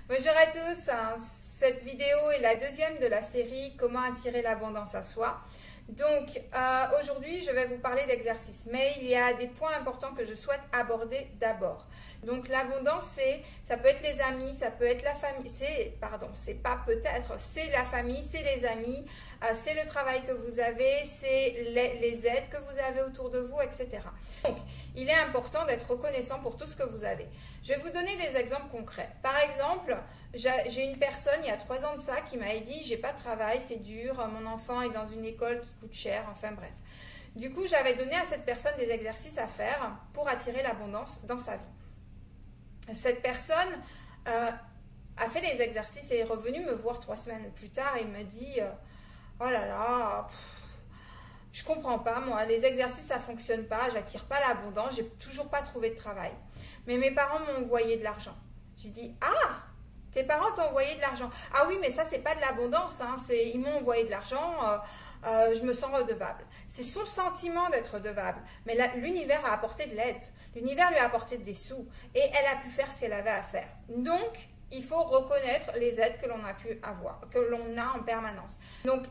Bonjour à tous, cette vidéo est la deuxième de la série Comment attirer l'abondance à soi. Donc aujourd'hui je vais vous parler d'exercice, mais il y a des points importants que je souhaite aborder d'abord. Donc l'abondance, ça peut être les amis, ça peut être la famille, c'est la famille, c'est les amis, c'est le travail que vous avez, c'est les aides que vous avez autour de vous, etc. Donc il est important d'être reconnaissant pour tout ce que vous avez. Je vais vous donner des exemples concrets. Par exemple, j'ai une personne il y a 3 ans de ça qui m'a dit j'ai pas de travail, c'est dur, mon enfant est dans une école qui coûte cher, enfin bref. Du coup, j'avais donné à cette personne des exercices à faire pour attirer l'abondance dans sa vie. Cette personne a fait les exercices et est revenue me voir 3 semaines plus tard et me dit oh là là, je comprends pas, moi, les exercices ça fonctionne pas, j'attire pas l'abondance, j'ai toujours pas trouvé de travail. Mais mes parents m'ont envoyé de l'argent. J'ai dit ah, tes parents t'ont envoyé de l'argent. Ah oui, mais ça c'est pas de l'abondance, hein, ils m'ont envoyé de l'argent, je me sens redevable. C'est son sentiment d'être redevable. Mais l'univers a apporté de l'aide. L'univers lui a apporté des sous. Et elle a pu faire ce qu'elle avait à faire. Donc, il faut reconnaître les aides que l'on a pu avoir, que l'on a en permanence. Donc,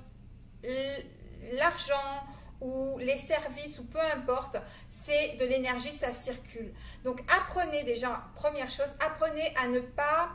l'argent ou les services ou peu importe, c'est de l'énergie, ça circule. Donc, apprenez déjà, première chose, apprenez à ne pas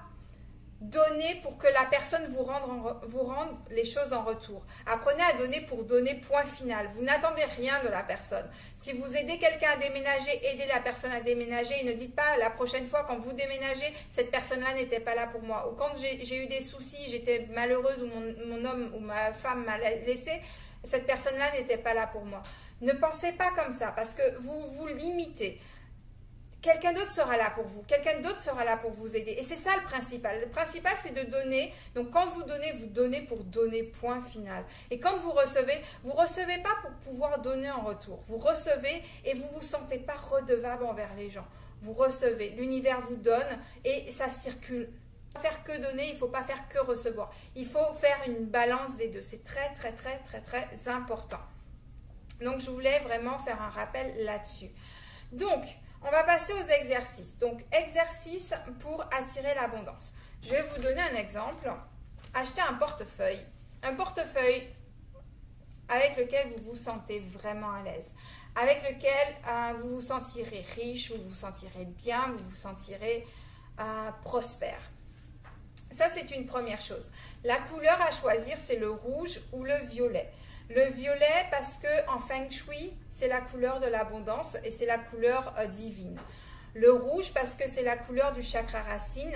donner pour que la personne vous rende les choses en retour. Apprenez à donner pour donner point final. Vous n'attendez rien de la personne. Si vous aidez quelqu'un à déménager, aidez la personne à déménager et ne dites pas la prochaine fois quand vous déménagez, cette personne-là n'était pas là pour moi. Ou quand j'ai eu des soucis, j'étais malheureuse ou mon homme ou ma femme m'a laissé, cette personne-là n'était pas là pour moi. Ne pensez pas comme ça parce que vous vous limitez. Quelqu'un d'autre sera là pour vous. Quelqu'un d'autre sera là pour vous aider. Et c'est ça le principal. Le principal, c'est de donner. Donc, quand vous donnez pour donner, point final. Et quand vous recevez pas pour pouvoir donner en retour. Vous recevez et vous vous sentez pas redevable envers les gens. Vous recevez. L'univers vous donne et ça circule. Il ne faut pas faire que donner, il ne faut pas faire que recevoir. Il faut faire une balance des deux. C'est très, très, très, très, très important. Donc, je voulais vraiment faire un rappel là-dessus. Donc, on va passer aux exercices. Donc, exercice pour attirer l'abondance. Je vais vous donner un exemple. Achetez un portefeuille. Un portefeuille avec lequel vous vous sentez vraiment à l'aise. Avec lequel vous vous sentirez riche, vous vous sentirez bien, vous vous sentirez prospère. Ça, c'est une première chose. La couleur à choisir, c'est le rouge ou le violet. Le violet parce que en Feng Shui, c'est la couleur de l'abondance et c'est la couleur divine. Le rouge parce que c'est la couleur du chakra racine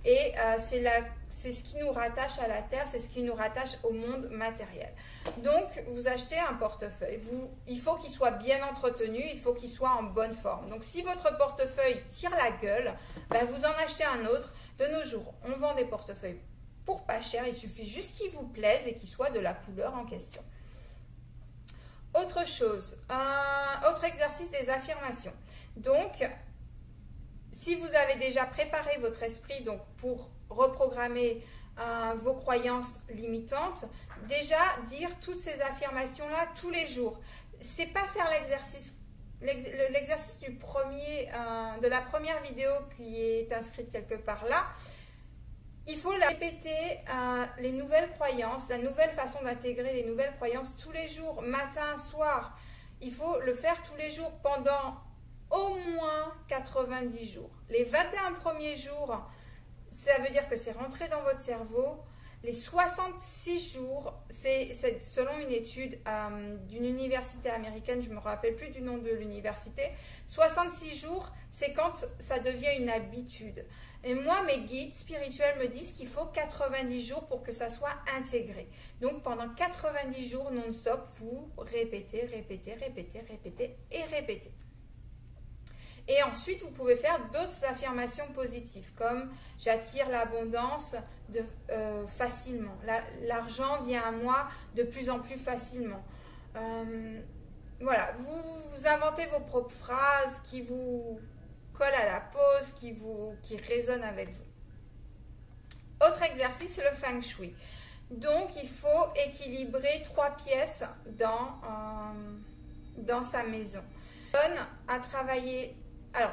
et c'est ce qui nous rattache à la terre, c'est ce qui nous rattache au monde matériel. Donc, vous achetez un portefeuille. Il faut qu'il soit bien entretenu, il faut qu'il soit en bonne forme. Donc, si votre portefeuille tire la gueule, ben, vous en achetez un autre. De nos jours, on vend des portefeuilles pour pas cher. Il suffit juste qu'il vous plaise et qu'il soit de la couleur en question. Autre chose, autre exercice des affirmations. Donc, si vous avez déjà préparé votre esprit donc, pour reprogrammer vos croyances limitantes, déjà dire toutes ces affirmations-là tous les jours. C'est pas faire l'exercice de la première vidéo qui est inscrite quelque part là. Il faut répéter les nouvelles croyances, la nouvelle façon d'intégrer les nouvelles croyances tous les jours, matin, soir. Il faut le faire tous les jours pendant au moins 90 jours. Les 21 premiers jours, ça veut dire que c'est rentré dans votre cerveau. Les 66 jours, c'est selon une étude d'une université américaine, je ne me rappelle plus du nom de l'université, 66 jours, c'est quand ça devient une habitude. Et moi, mes guides spirituels me disent qu'il faut 90 jours pour que ça soit intégré. Donc, pendant 90 jours non-stop, vous répétez, répétez, répétez, répétez et répétez. Et ensuite, vous pouvez faire d'autres affirmations positives, comme « j'attire l'abondance facilement ». L'argent vient à moi de plus en plus facilement. Voilà, vous inventez vos propres phrases qui vous collent à la peau, qui résonnent avec vous. Autre exercice, c'est le Feng Shui. Donc, il faut équilibrer 3 pièces dans sa maison. On donne à travailler. Alors,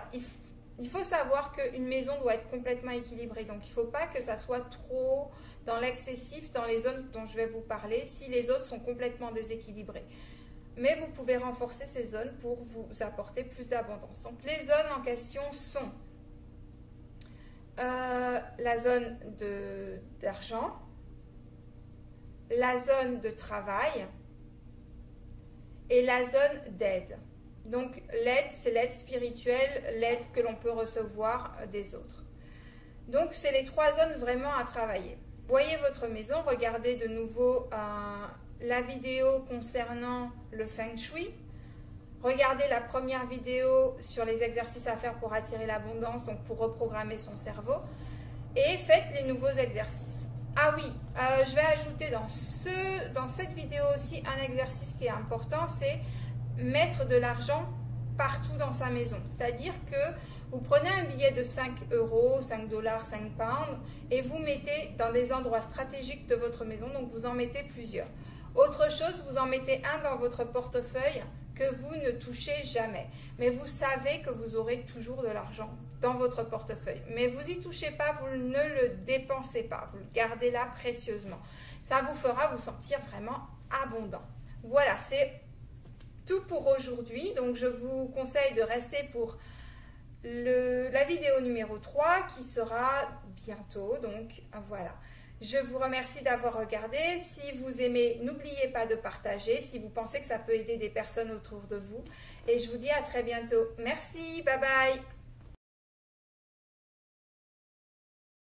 Il faut savoir qu'une maison doit être complètement équilibrée. Donc, il ne faut pas que ça soit trop dans l'excessif, dans les zones dont je vais vous parler, si les autres sont complètement déséquilibrées. Mais vous pouvez renforcer ces zones pour vous apporter plus d'abondance. Donc, les zones en question sont la zone d'argent, la zone de travail et la zone d'aide. Donc l'aide, c'est l'aide spirituelle, l'aide que l'on peut recevoir des autres. Donc c'est les 3 zones vraiment à travailler. Voyez votre maison, regardez de nouveau la vidéo concernant le Feng Shui. Regardez la première vidéo sur les exercices à faire pour attirer l'abondance, donc pour reprogrammer son cerveau. Et faites les nouveaux exercices. Ah oui, je vais ajouter dans cette vidéo aussi un exercice qui est important, c'est mettre de l'argent partout dans sa maison. C'est-à-dire que vous prenez un billet de 5 euros, 5 dollars, 5 pounds et vous mettez dans des endroits stratégiques de votre maison, donc vous en mettez plusieurs. Autre chose, vous en mettez un dans votre portefeuille que vous ne touchez jamais. Mais vous savez que vous aurez toujours de l'argent dans votre portefeuille. Mais vous n'y touchez pas, vous ne le dépensez pas, vous le gardez là précieusement. Ça vous fera vous sentir vraiment abondant. Voilà, c'est tout pour aujourd'hui. Donc je vous conseille de rester pour la vidéo numéro 3 qui sera bientôt. Donc voilà. Je vous remercie d'avoir regardé. Si vous aimez, n'oubliez pas de partager si vous pensez que ça peut aider des personnes autour de vous. Et je vous dis à très bientôt. Merci, bye bye.